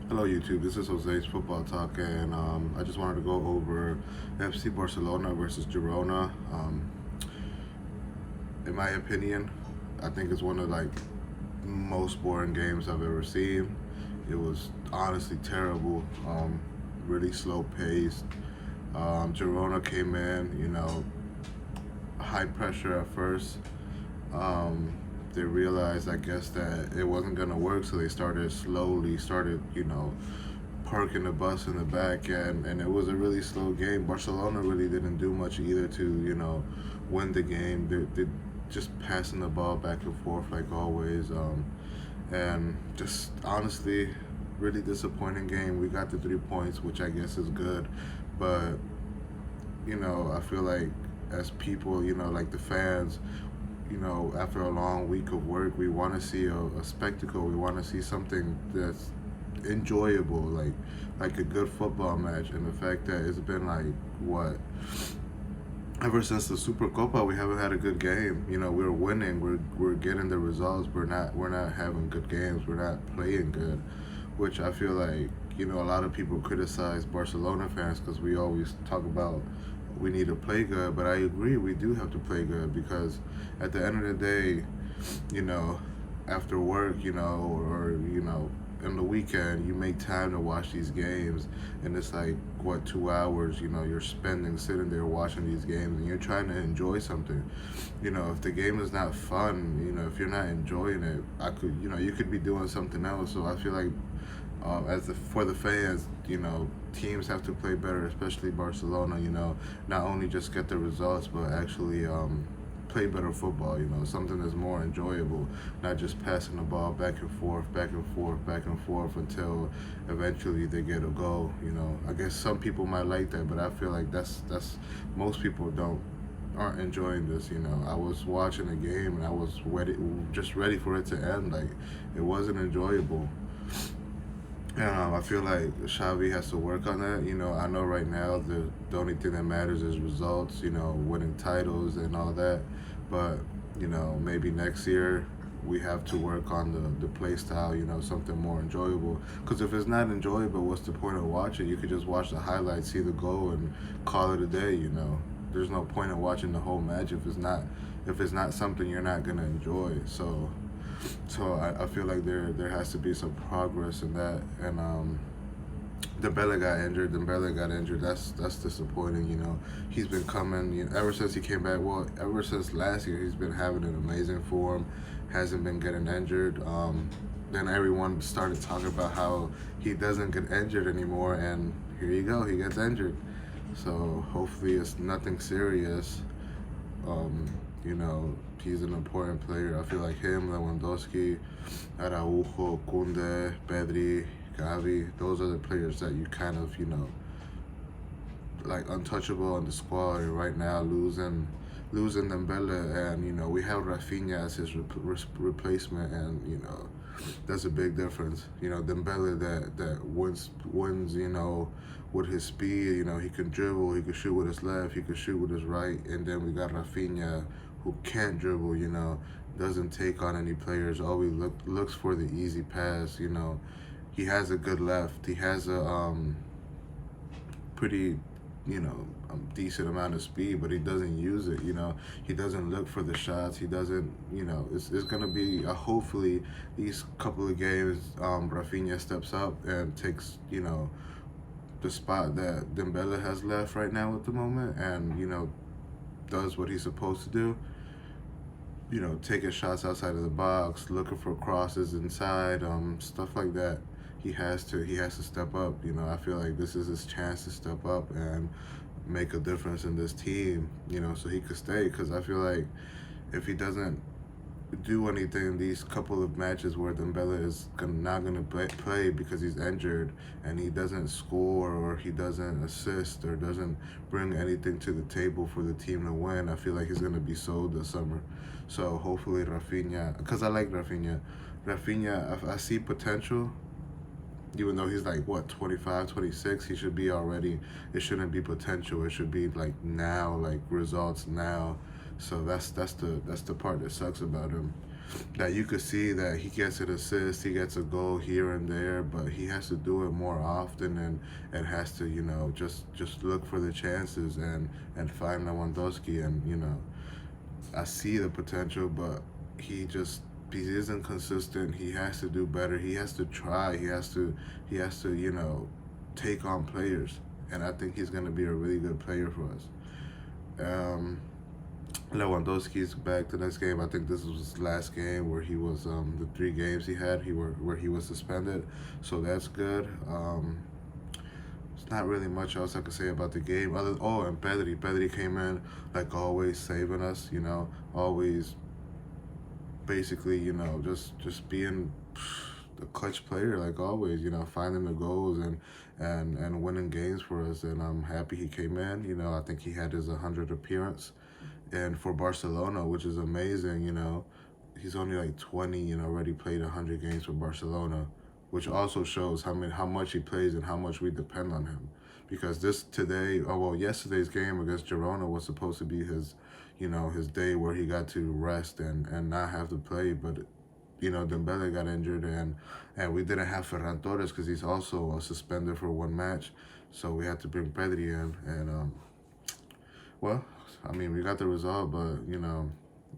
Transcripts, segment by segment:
Hello, YouTube. This is Jose's Football Talk, and I just wanted to go over FC Barcelona versus Girona. In my opinion, I think it's one of most boring games I've ever seen. It was honestly terrible, really slow paced. Girona came in, high pressure at first. Um, they realized, I guess, that it wasn't gonna work, so they started, parking the bus in the back, and it was a really slow game. Barcelona really didn't do much either to, win the game. They just passing the ball back and forth like always, and just honestly, really disappointing game. We got the 3 points, which I guess is good, but I feel like as people, like the fans, after a long week of work, we want to see a spectacle. We want to see something that's enjoyable, like a good football match. And the fact that it's been what, ever since the Super Copa, we haven't had a good game. We're winning, we're getting the results. We're not having good games. We're not playing good, which I feel like a lot of people criticize Barcelona fans because we always talk about we need to play good, but I agree we do have to play good because at the end of the day, you know, after work, or in the weekend, you make time to watch these games, and it's like what 2 hours, you're spending sitting there watching these games, and you're trying to enjoy something. If the game is not fun, if you're not enjoying it, you could be doing something else. So I feel like for the fans, teams have to play better, especially Barcelona. Not only just get the results, but actually play better football. Something that's more enjoyable, not just passing the ball back and forth, back and forth, back and forth until eventually they get a goal. I guess some people might like that, but I feel like that's most people aren't enjoying this. I was watching the game and I was just ready for it to end. Like it wasn't enjoyable. I feel like Xavi has to work on that. I know right now the only thing that matters is results. Winning titles and all that. But maybe next year we have to work on the play style. Something more enjoyable. Because if it's not enjoyable, what's the point of watching? You could just watch the highlights, see the goal, and call it a day. There's no point in watching the whole match if it's not something you're not gonna enjoy. So I feel like there has to be some progress in that. And Dembele got injured. That's disappointing. He's been coming ever since he came back. Well, ever since last year, he's been having an amazing form. Hasn't been getting injured. Then everyone started talking about how he doesn't get injured anymore, and here you go, he gets injured. So hopefully it's nothing serious. Um, he's an important player. I feel like him, Lewandowski, Araujo, Kunde, Pedri, Gavi, those are the players that you kind of, like untouchable on the squad. And right now, losing Dembele, and we have Rafinha as his replacement, and that's a big difference. Dembele that wins with his speed. He can dribble, he can shoot with his left, he can shoot with his right, and then we got Rafinha who can't dribble. Doesn't take on any players. Always looks for the easy pass. He has a good left. He has a pretty decent amount of speed, but he doesn't use it. He doesn't look for the shots. He doesn't. It's gonna be hopefully these couple of games. Rafinha steps up and takes the spot that Dembele has left right now at the moment, and does what he's supposed to do. Taking shots outside of the box, looking for crosses inside, stuff like that. He has to step up. I feel like this is his chance to step up and make a difference in this team. So he could stay. Because I feel like if he doesn't do anything in these couple of matches where Dembele is not gonna play because he's injured, and he doesn't score or he doesn't assist or doesn't bring anything to the table for the team to win, I feel like he's gonna be sold this summer. So hopefully Rafinha, because I like Rafinha. I see potential. Even though he's like what 25, 26, he should be already. It shouldn't be potential. It should be like now, like results now. So that's the part that sucks about him. that you could see that he gets an assist, he gets a goal here and there, but he has to do it more often and has to, just look for the chances and find Lewandowski. And I see the potential, but he isn't consistent. He has to do better. He has to try. He has to take on players, and I think he's gonna be a really good player for us. Um, Lewandowski's back the next game. I think this was his last game where he was the 3 games he had where he was suspended, so that's good. It's not really much else I could say about the game. And Pedri came in like always, saving us. Always basically just being a clutch player like always. Finding the goals and winning games for us. And I'm happy he came in. I think he had his 100th appearance and for Barcelona, which is amazing. He's only like 20 and already played 100 games for Barcelona, which also shows how much he plays and how much we depend on him. Because yesterday's game against Girona was supposed to be his day where he got to rest and not have to play, but Dembele got injured and we didn't have Ferran Torres because he's also suspended for 1 match, so we had to bring Pedri in and well, I mean, we got the result, but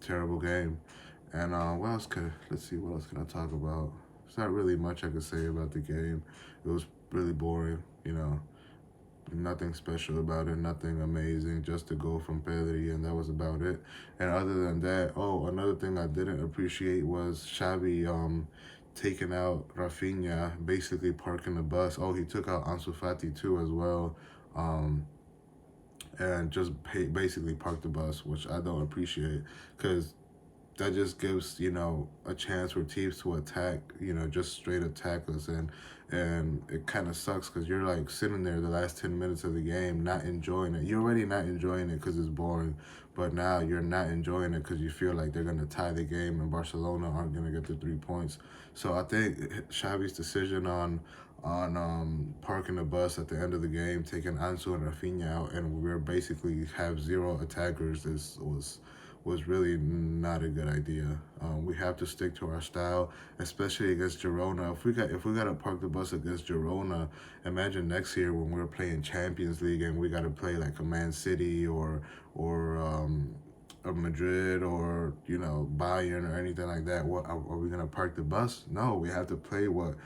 terrible game. And let's see, what else can I talk about? There's not really much I could say about the game. It was really boring. Nothing special about it, nothing amazing. Just a goal from Pedri, and that was about it. And other than that, another thing I didn't appreciate was Xavi taking out Rafinha, basically parking the bus. He took out Ansu Fati too as well. And just basically park the bus, which I don't appreciate, because that just gives a chance for teams to attack, just straight attack us, and it kind of sucks because you're like sitting there the last 10 minutes of the game not enjoying it. You're already not enjoying it because it's boring, but now you're not enjoying it because you feel like they're gonna tie the game and Barcelona aren't gonna get the 3 points. So I think Xavi's decision on parking the bus at the end of the game, taking Ansu and Rafinha out, and we're basically have 0 attackers. This was really not a good idea. We have to stick to our style, especially against Girona. If we gotta park the bus against Girona, imagine next year when we're playing Champions League and we gotta play like a Man City or Madrid or Bayern or anything like that. What are we gonna park the bus? No, we have to play what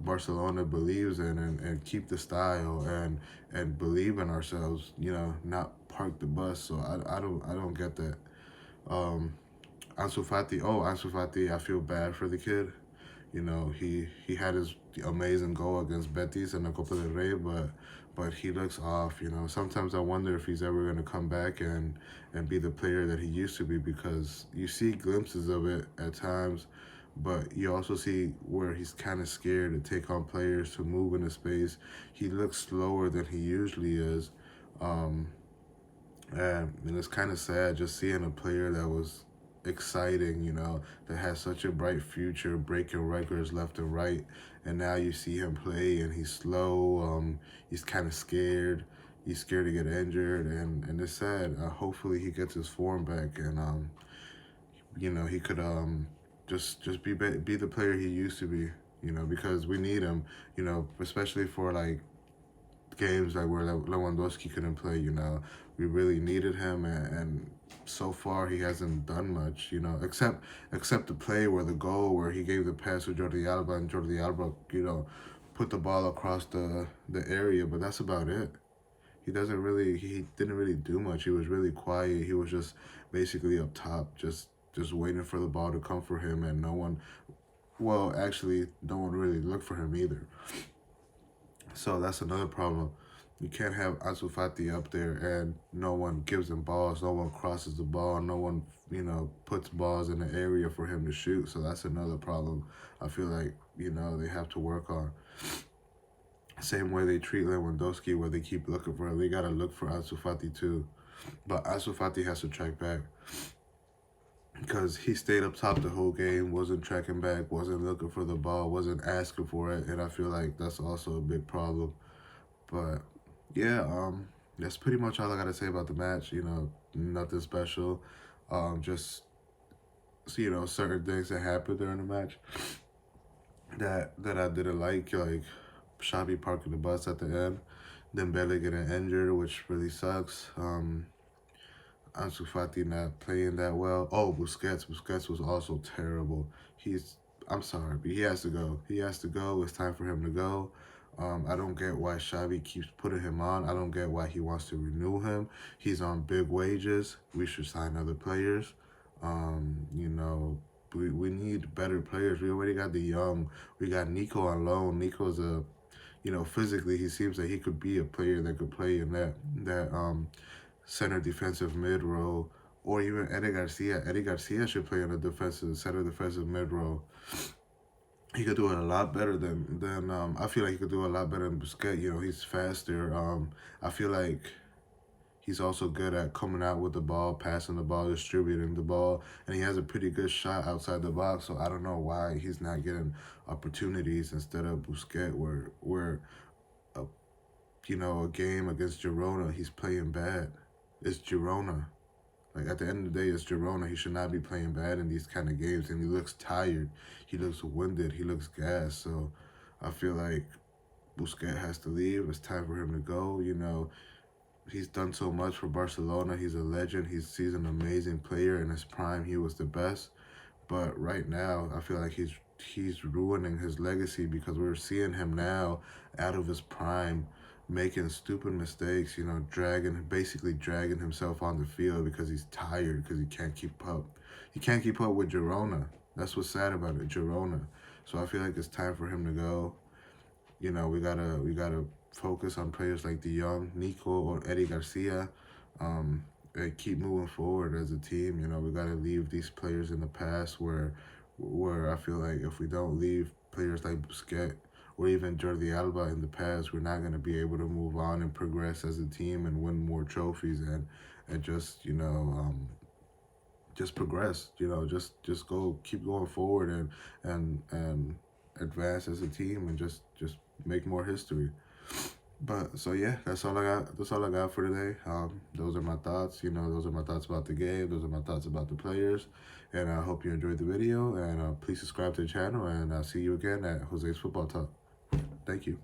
Barcelona believes in and keep the style and believe in ourselves. Not park the bus. So I don't get that. Um, Ansu Fati, I feel bad for the kid. He had his amazing goal against Betis in the Copa del Rey, but he looks off. Sometimes I wonder if he's ever gonna come back and be the player that he used to be, because you see glimpses of it at times, but you also see where he's kind of scared to take on players, to move into space. He looks slower than he usually is. Um, and it's kind of sad just seeing a player that was exciting, that has such a bright future, breaking records left and right, and now you see him play and he's slow. He's kind of scared. He's scared to get injured, and it's sad. Hopefully he gets his form back, and he could just be the player he used to be. Because we need him. Especially for like games like where Lewandowski couldn't play. We really needed him, and so far he hasn't done much. Except the play where the goal where he gave the pass to Jordi Alba, and Jordi Alba, put the ball across the area, but that's about it. He didn't really do much. He was really quiet. He was just basically up top, just waiting for the ball to come for him, and actually, no one really looked for him either. So that's another problem. You can't have Ansu Fati up there and no one gives him balls, no one crosses the ball, no one, puts balls in the area for him to shoot. So that's another problem I feel like, they have to work on. Same way they treat Lewandowski, where they keep looking for him. They got to look for Ansu Fati too. But Ansu Fati has to track back, because he stayed up top the whole game, wasn't tracking back, wasn't looking for the ball, wasn't asking for it, and I feel like that's also a big problem. But yeah, that's pretty much all I gotta say about the match. Nothing special. Just certain things that happened during the match that I didn't like Xavi parking the bus at the end, Dembele getting injured, which really sucks. Ansu Fati not playing that well. Oh, Busquets. Busquets was also terrible. I'm sorry, but he has to go. He has to go. It's time for him to go. I don't get why Xavi keeps putting him on. I don't get why he wants to renew him. He's on big wages. We should sign other players. You know, we need better players. We already got the young. We got Nico on loan. Nico's physically he seems like he could be a player that could play in that center defensive mid role, or even Eddie Garcia. Eddie Garcia should play in the center defensive mid role. He could do it a lot better than I feel like he could do a lot better than Busquets. He's faster. I feel like he's also good at coming out with the ball, passing the ball, distributing the ball, and he has a pretty good shot outside the box. So I don't know why he's not getting opportunities instead of Busquets, where a a game against Girona, he's playing bad. It's Girona. Like, at the end of the day, it's Girona. He should not be playing bad in these kind of games. And he looks tired. He looks winded. He looks gassed. So I feel like Busquets has to leave. It's time for him to go. He's done so much for Barcelona. He's a legend. He's an amazing player. In his prime, he was the best. But right now, I feel like he's ruining his legacy because we're seeing him now out of his prime making stupid mistakes, basically dragging himself on the field because he's tired, because he can't keep up. He can't keep up with Girona. That's what's sad about it, Girona. So I feel like it's time for him to go. We gotta focus on players like the young Nico or Eddie Garcia, and keep moving forward as a team. We gotta leave these players in the past where I feel like if we don't leave players like Busquets or even Jordi Alba in the past, we're not gonna be able to move on and progress as a team and win more trophies and just progress. Just go, keep going forward and advance as a team and just make more history. But so yeah, that's all I got. That's all I got for today. Those are my thoughts. Those are my thoughts about the game. Those are my thoughts about the players. And I hope you enjoyed the video. And please subscribe to the channel. And I'll see you again at Jose's Football Talk. Thank you.